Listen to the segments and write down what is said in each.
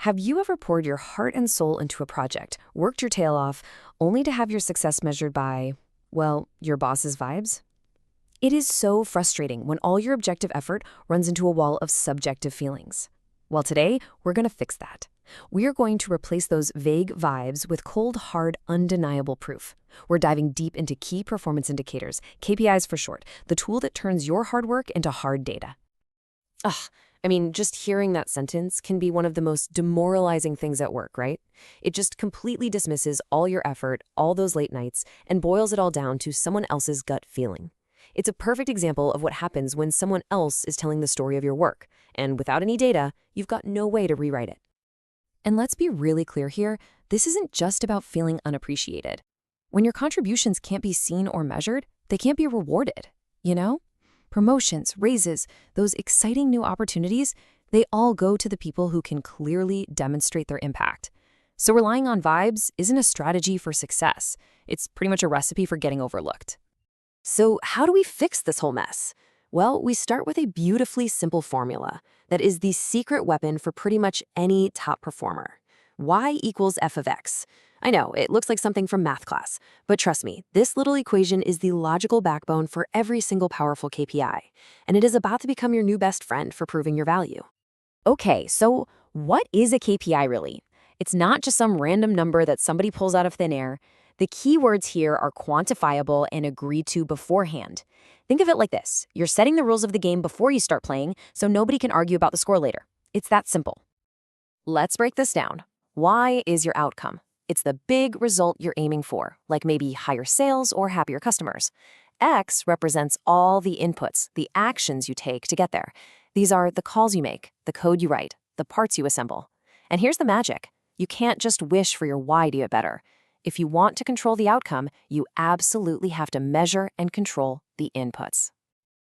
Have you ever poured your heart and soul into a project, worked your tail off, only to have your success measured by, well, your boss's vibes? It is so frustrating when all your objective effort runs into a wall of subjective feelings. Well, today, we're going to fix that. We are going to replace those vague vibes with cold, hard, undeniable proof. We're diving deep into key performance indicators, KPIs for short, the tool that turns your hard work into hard data. Just hearing that sentence can be one of the most demoralizing things at work, right? It just completely dismisses all your effort, all those late nights, and boils it all down to someone else's gut feeling. It's a perfect example of what happens when someone else is telling the story of your work, and without any data, you've got no way to rewrite it. And let's be really clear here, this isn't just about feeling unappreciated. When your contributions can't be seen or measured, they can't be rewarded, you know? Promotions, raises, those exciting new opportunities, they all go to the people who can clearly demonstrate their impact. So relying on vibes isn't a strategy for success. It's pretty much a recipe for getting overlooked. So how do we fix this whole mess? Well, we start with a beautifully simple formula that is the secret weapon for pretty much any top performer. Y equals F of X. I know, it looks like something from math class, but trust me, this little equation is the logical backbone for every single powerful KPI, and it is about to become your new best friend for proving your value. Okay, so what is a KPI really? It's not just some random number that somebody pulls out of thin air. The key words here are quantifiable and agreed to beforehand. Think of it like this. You're setting the rules of the game before you start playing, so nobody can argue about the score later. It's that simple. Let's break this down. Y is your outcome. It's the big result you're aiming for, like maybe higher sales or happier customers. X represents all the inputs, the actions you take to get there. These are the calls you make, the code you write, the parts you assemble. And here's the magic. You can't just wish for your Y to get better. If you want to control the outcome, you absolutely have to measure and control the inputs.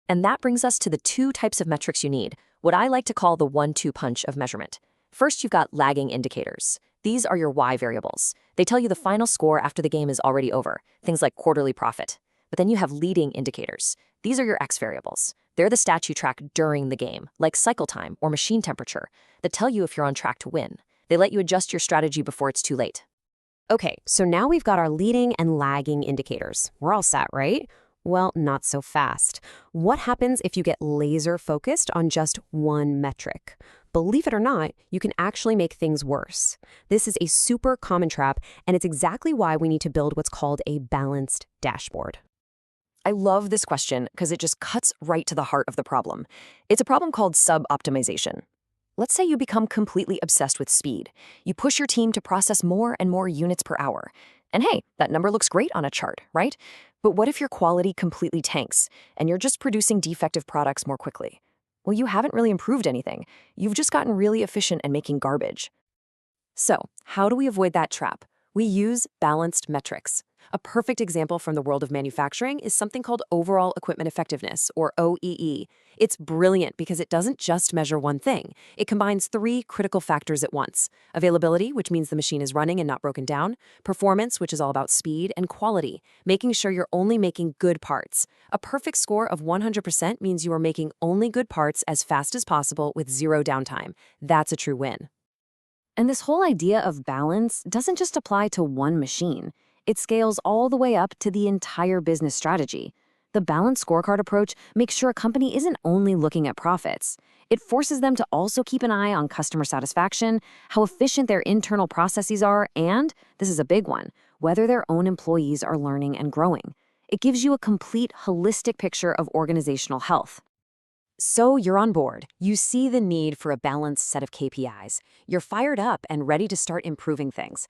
And that brings us to the two types of metrics you need, what I like to call the 1-2 punch of measurement. First, you've got lagging indicators. These are your Y variables. They tell you the final score after the game is already over, things like quarterly profit. But then you have leading indicators. These are your X variables. They're the stats you track during the game, like cycle time or machine temperature, that tell you if you're on track to win. They let you adjust your strategy before it's too late. Okay, so now we've got our leading and lagging indicators. We're all set, right? Well, not so fast. What happens if you get laser focused on just one metric? Believe it or not, you can actually make things worse. This is a super common trap, and it's exactly why we need to build what's called a balanced dashboard. I love this question because it just cuts right to the heart of the problem. It's a problem called sub-optimization. Let's say you become completely obsessed with speed. You push your team to process more and more units per hour. And hey, that number looks great on a chart, right? But what if your quality completely tanks and you're just producing defective products more quickly? Well, you haven't really improved anything. You've just gotten really efficient at making garbage. So, how do we avoid that trap? We use balanced metrics. A perfect example from the world of manufacturing is something called overall equipment effectiveness, or OEE. It's brilliant because it doesn't just measure one thing. It combines 3 critical factors at once: availability, which means the machine is running and not broken down; performance, which is all about speed; and quality, making sure you're only making good parts. A perfect score of 100% means you are making only good parts as fast as possible with 0 downtime. That's a true win. And this whole idea of balance doesn't just apply to one machine. It scales all the way up to the entire business strategy. The balanced scorecard approach makes sure a company isn't only looking at profits. It forces them to also keep an eye on customer satisfaction, how efficient their internal processes are, and, this is a big one, whether their own employees are learning and growing. It gives you a complete, holistic picture of organizational health. So you're on board. You see the need for a balanced set of KPIs. You're fired up and ready to start improving things.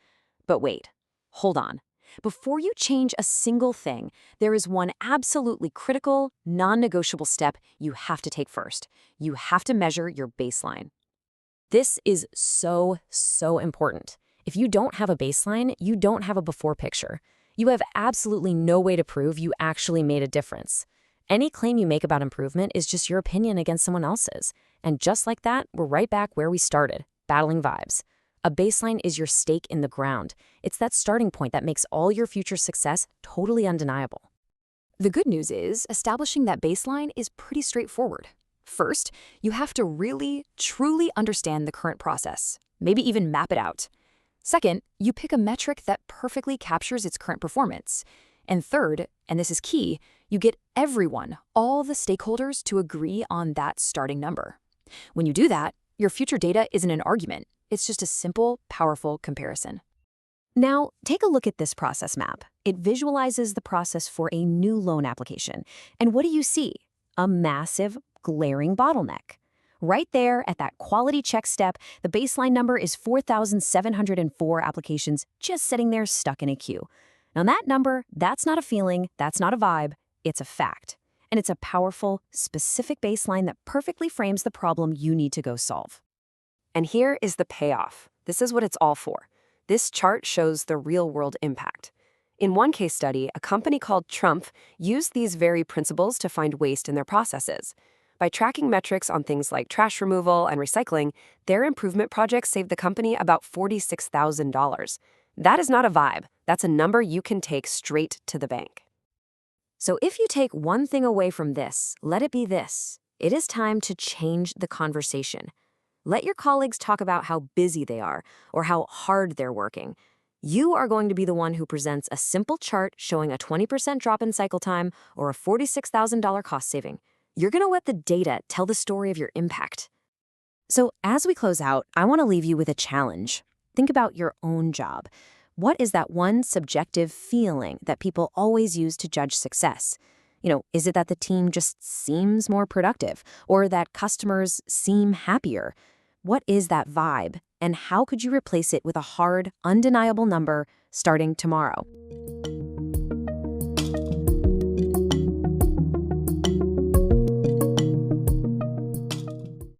But wait, hold on. Before you change a single thing, there is one absolutely critical, non-negotiable step you have to take first. You have to measure your baseline. This is so important. If you don't have a baseline, you don't have a before picture. You have absolutely no way to prove you actually made a difference. Any claim you make about improvement is just your opinion against someone else's. And just like that, we're right back where we started, battling vibes. A baseline is your stake in the ground. It's that starting point that makes all your future success totally undeniable. The good news is, establishing that baseline is pretty straightforward. First, you have to really, truly understand the current process. maybe even map it out. Second, you pick a metric that perfectly captures its current performance. And third, and this is key, you get everyone, all the stakeholders, to agree on that starting number. When you do that, your future data isn't an argument. It's just a simple, powerful comparison. Now, take a look at this process map. It visualizes the process for a new loan application. And what do you see? A massive, glaring bottleneck. Right there at that quality check step, the baseline number is 4,704 applications just sitting there stuck in a queue. Now that number, that's not a feeling, that's not a vibe, it's a fact. And it's a powerful, specific baseline that perfectly frames the problem you need to go solve. And here is the payoff. This is what it's all for. This chart shows the real-world impact. In one case study, a company called Trump used these very principles to find waste in their processes. By tracking metrics on things like trash removal and recycling, their improvement projects saved the company about $46,000. That is not a vibe. That's a number you can take straight to the bank. So if you take one thing away from this, let it be this. It is time to change the conversation. Let your colleagues talk about how busy they are or how hard they're working. You are going to be the one who presents a simple chart showing a 20% drop in cycle time or a $46,000 cost saving. You're going to let the data tell the story of your impact. So as we close out, I want to leave you with a challenge. Think about your own job. What is that one subjective feeling that people always use to judge success? Is it that the team just seems more productive or that customers seem happier? What is that vibe, and how could you replace it with a hard, undeniable number starting tomorrow?